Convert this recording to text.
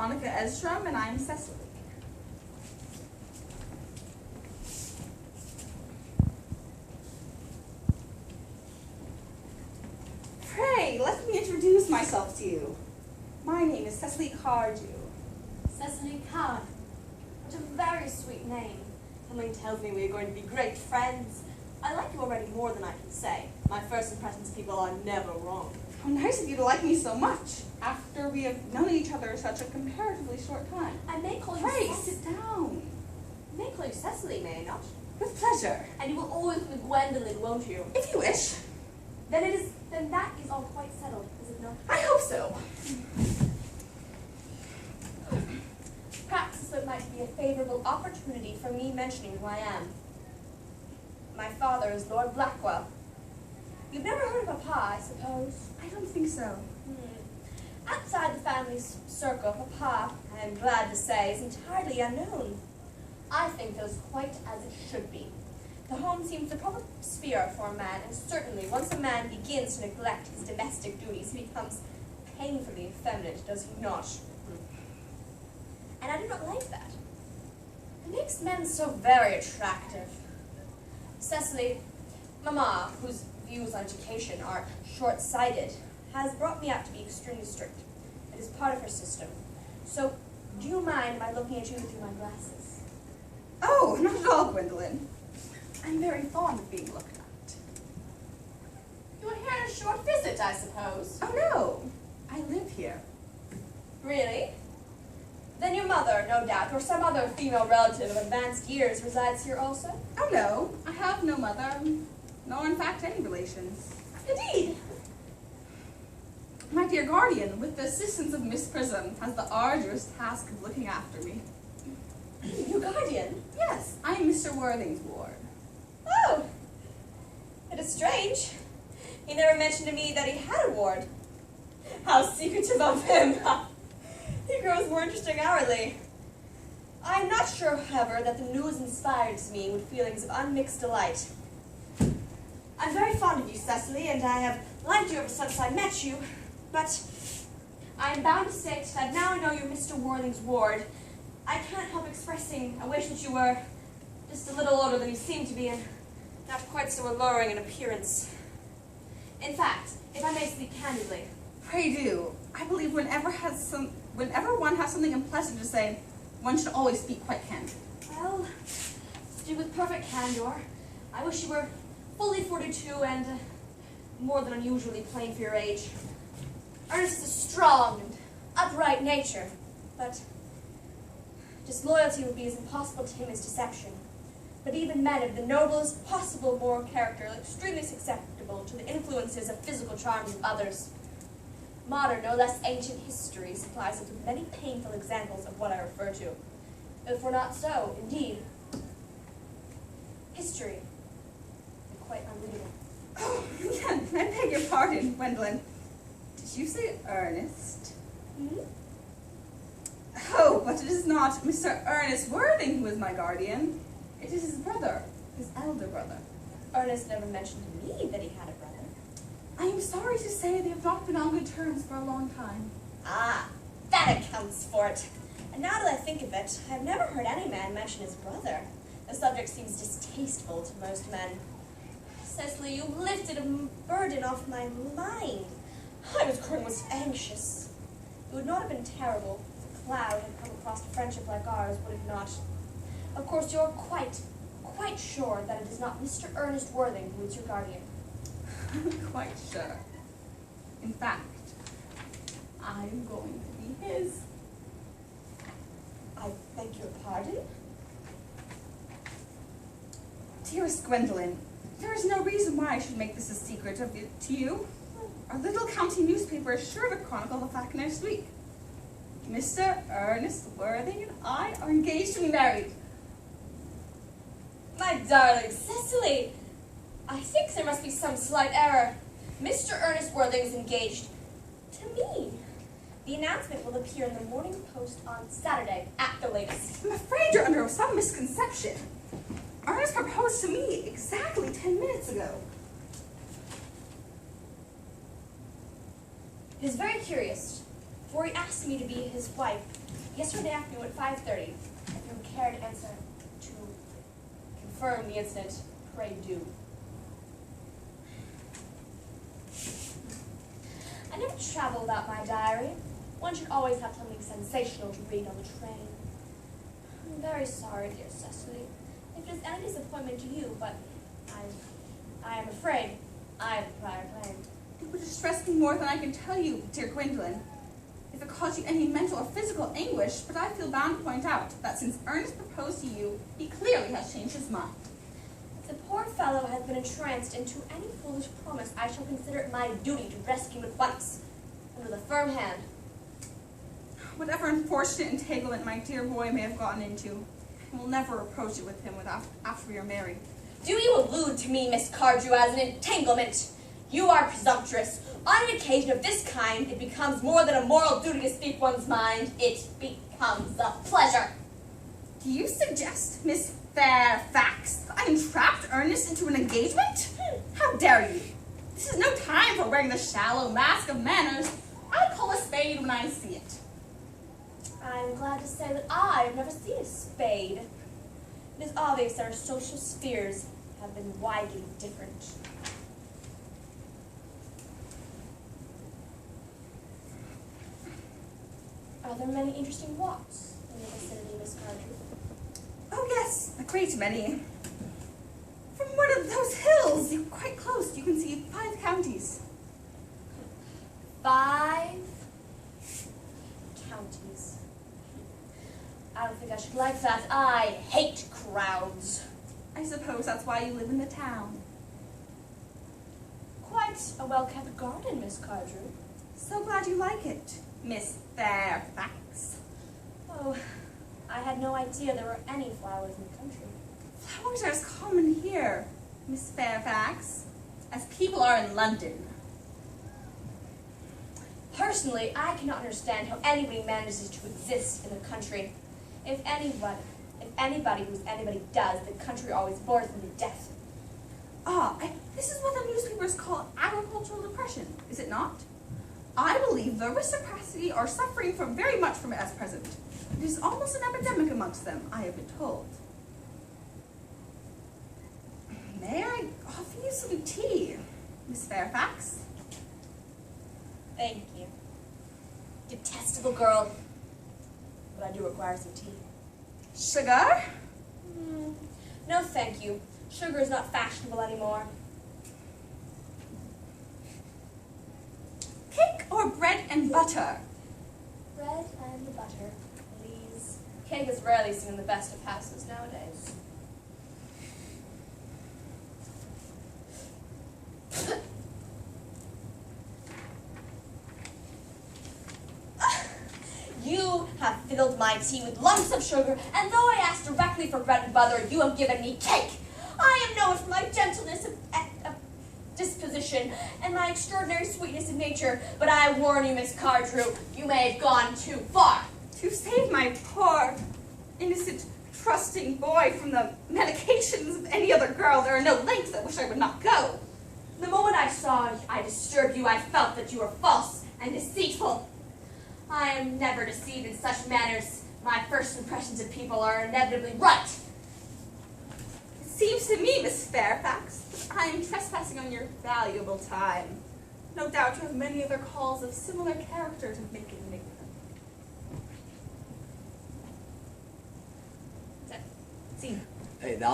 Veronica Esstrom, and I'm Cecily. Pray, let me introduce myself to you. My name is Cecily Cardew. Cecily Carr. What a very sweet name. Something tells me we're going to be great friends. I like you already more than I can say. My first impressions of people are never wrong. How nice of you to like me so much, after we have known each other such a comparatively short time. I may call you Pray, Cecily. sit down. I may call you Cecily, may I not? With pleasure. And you will always be Gwendolyn, won't you? If you wish. Then that is all quite settled, is it not? I hope so. Perhaps this might be a favorable opportunity for me mentioning who I am. My father is Lord Blackwell. You've never heard of Papa, I suppose? I don't think so. Outside the family circle, Papa, I am glad to say, is entirely unknown. I think that is quite as it should be. The home seems the proper sphere for a man, and certainly once a man begins to neglect his domestic duties, he becomes painfully effeminate, does he not? And I do not like that. It makes men so very attractive. Cecily, Mamma, whose views on education are short-sighted, has brought me up to be extremely strict. It is part of her system. So, do you mind my looking at you through my glasses? Oh, not at all, Gwendolyn. I'm very fond of being looked at. You are here on a short visit, I suppose. Oh, no. I live here. Really? Then your mother, no doubt, or some other female relative of advanced years resides here also? Oh, no. I have no mother, nor in fact any relations. Indeed. My dear guardian, with the assistance of Miss Prism, has the arduous task of looking after me. Your guardian? Yes, I am Mr. Worthing's ward. Oh, it is strange. He never mentioned to me that he had a ward. How secretive of him. He grows more interesting hourly. I am not sure, however, that the news inspires me with feelings of unmixed delight. I'm very fond of you, Cecily, and I have liked you ever since I met you, but I am bound to state that now I know you're Mr. Worthing's ward, I can't help expressing a wish that you were just a little older than you seem to be, and not quite so alluring in appearance. In fact, if I may speak candidly, Pray do. I believe whenever one has something unpleasant to say, one should always speak quite candidly. well, to do with perfect candor, I wish you were fully 42 and more than unusually plain for your age. Ernest is a strong and upright nature, but disloyalty would be as impossible to him as deception. But even men of the noblest possible moral character are extremely susceptible to the influences of physical charms of others. Modern, no less ancient history supplies us with many painful examples of what I refer to. If we're not so, indeed, history is quite unreadable. Oh, again, I beg your pardon, Gwendolyn. Did you say Ernest? Hmm? Oh, but it is not Mr. Ernest Worthing who is my guardian. It is his brother, his elder brother. Ernest never mentioned to me that he had a brother. I am sorry to say they have not been on good terms for a long time. Ah, that accounts for it. And now that I think of it, I have never heard any man mention his brother. The subject seems distasteful to most men. Cecily, you've lifted a burden off my mind. I was growing most anxious. It would not have been terrible if a cloud had come across a friendship like ours, would it not? Of course, you're quite sure that it is not Mr. Ernest Worthing who is your guardian. I'm quite sure. In fact, I'm going to be his. I beg your pardon? Dearest Gwendolyn, there is no reason why I should make this a secret to you. Our little county newspaper is sure to chronicle the fact next week. Mr. Ernest Worthing and I are engaged to be married. My darling Cecily, I think there must be some slight error. Mr. Ernest Worthing is engaged to me. The announcement will appear in the Morning Post on Saturday at the latest. I'm afraid you're under some misconception. Ernest proposed to me exactly 10 minutes ago. It is very curious. for he asked me to be his wife yesterday afternoon at 5:30. If you care to answer to confirm the incident, pray do. I never travel without my diary. One should always have something sensational to read on the train. I'm very sorry, dear Cecily, if it is any disappointment to you, but I am afraid I have a prior claim. It would distress me more than I can tell you, dear Gwendolyn, if it caused you any mental or physical anguish, but I feel bound to point out that since Ernest proposed to you, he clearly has changed his mind. If the poor fellow has been entranced into any foolish promise, I shall consider it my duty to rescue him at once, and with a firm hand. Whatever unfortunate entanglement my dear boy may have gotten into, I will never approach it with him after we are married. Do you allude to me, Miss Cardew, as an entanglement? You are presumptuous. On an occasion of this kind, it becomes more than a moral duty to speak one's mind. It becomes a pleasure. Do you suggest, Miss Fairfax, that I entrapped Ernest into an engagement? How dare you? This is no time for wearing the shallow mask of manners. I call a spade when I see it. I'm glad to say that I have never seen a spade. It is obvious that our social spheres have been widely different. Are there many interesting walks in the vicinity, Miss Cardew? Oh yes, a great many. From one of those hills, quite close, you can see 5 counties. 5 counties. I don't think I should like that. I hate crowds. I suppose that's why you live in the town. Quite a well-kept garden, Miss Cardew. So glad you like it, Miss Fairfax. Oh, I had no idea there were any flowers in the country. Flowers are as common here, Miss Fairfax, as people are in London. Personally, I cannot understand how anybody manages to exist in the country. If anybody who's anybody does, the country always bores them to death. This is what the newspapers call agricultural depression, is it not? I believe the aristocracy are suffering very much from it at present. It is almost an epidemic amongst them, I have been told. May I offer you some tea, Miss Fairfax? Thank you. Detestable girl. But I do require some tea. Sugar? No, thank you. Sugar is not fashionable anymore. Cake or bread and butter? Bread and butter, please. Cake is rarely seen in the best of houses nowadays. You have filled my tea with lumps of sugar, and though I asked directly for bread and butter, you have given me cake. I am known for my gentleness of disposition and my extraordinary sweetness of nature, but I warn you, Miss Cardew, you may have gone too far. To save my poor, innocent, trusting boy from the medications of any other girl, there are no lengths at which I would not go. The moment I saw I disturbed you, I felt that you were false and deceitful. I am never deceived in such matters. My first impressions of people are inevitably right. It seems to me, Miss Fairfax, that I am trespassing on your valuable time. No doubt you have many other calls of similar character to make it make them. See. Hey, that